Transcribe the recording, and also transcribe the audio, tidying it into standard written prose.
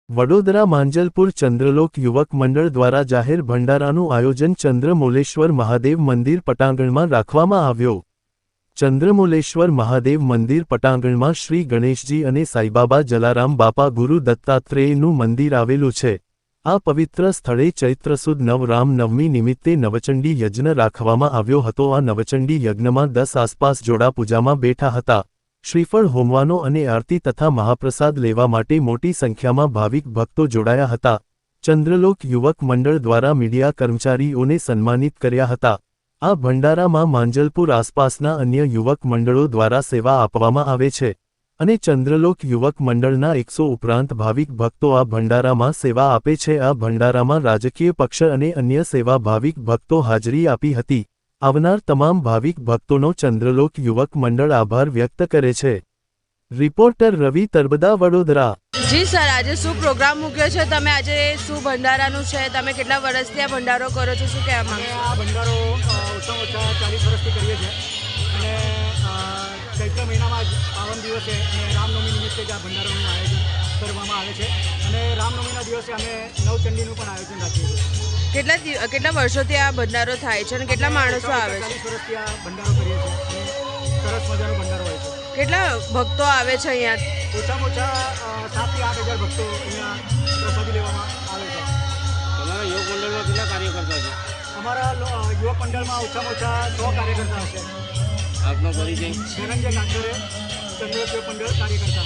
વડોદરા માંજલપુર ચંદ્રલોક યુવક મંડળ દ્વારા જાહેર ભંડારાનું આયોજન ચંદ્રમૌલેશ્વર મહાદેવ મંદિર પટાંગણમાં રાખવામાં આવ્યો। ચંદ્રમૌલેશ્વર મહાદેવ મંદિર પટાંગણમાં શ્રી ગણેશજી અને સાઈબાબા જલારામ બાપા ગુરુ દત્તાત્રેયનું મંદિર આવેલું છે। આ પવિત્ર સ્થળે ચૈત્ર સુદ નવ રામ નવમી નિમિત્તે નવચંડી યજ્ઞ રાખવામાં આવ્યો હતો। આ નવચંડી યજ્ઞમાં 10 આસપાસ જોડા પૂજામાં બેઠા હતા। શ્રીફળ હોમવાનો અને આરતી તથા મહાપ્રસાદ લેવા માટે મોટી સંખ્યામાં ભાવિક ભક્તો જોડાયા હતા। ચંદ્રલોક યુવક મંડળ દ્વારા મીડિયા કર્મચારીઓને સન્માનિત કર્યા હતા। આ ભંડારામાં માંજલપુર આસપાસના અન્ય યુવક મંડળો દ્વારા સેવા આપવામાં આવે છે અને ચંદ્રલોક યુવક મંડળના 100 ઉપરાંત ભાવિક ભક્તો આ ભંડારામાં સેવા આપે છે। આ ભંડારામાં રાજકીય પક્ષ અને અન્ય સેવા ભાવિક ભક્તો હાજરી આપી હતી। આવનાર તમામ ભાવિક ભક્તોનો ચંદ્રલોક યુવક મંડળ આભાર વ્યક્ત કરે છે। રિપોર્ટર રવિ તરબદા, વડોદરા। જી સર, આજે શું પ્રોગ્રામ મૂક્યો છે તમે? આજે શું ભંડારાનું છે? તમે કેટલા વર્ષથી આ ભંડારો કરો છો? શું કહેવા માંગો? આ ભંડારો ઓછામાં ઓછા 40 વર્ષથી કરીએ છીએ અને ચૈત્ર મહિનામાં જ પાવન દિવસે અને રામનવમી નિમિત્તે જ આ ભંડારાનું આયોજન કરવામાં આવે છે અને રામનવમીના દિવસે અમે નવચંડીનું પણ આયોજન રાખીએ છીએ। કેટલા વર્ષોથી આ ભંડારો થાય છે અને કેટલા માણસો આવે છે? 40 વર્ષથી આ ભંડારો કરીએ છીએ અને સરસ મજાનો ભંડારો હોય છે। કેટલા ભક્તો આવે છે અહીંયા? ઓછામાં ઓછા 7 થી 8 હજાર ભક્તો અહીંયા પ્રસાદી લેવામાં આવે છે। તમારા યુવક મંડળમાં કેટલા કાર્યકર્તા છે? અમારા યુવક મંડળમાં ઓછામાં ઓછા 100 કાર્યકર્તા હશે। આપનો પરિચય? ધનંજય કાંકરે, ચંદ્રલોક યુવક મંડળ કાર્યકર્તા।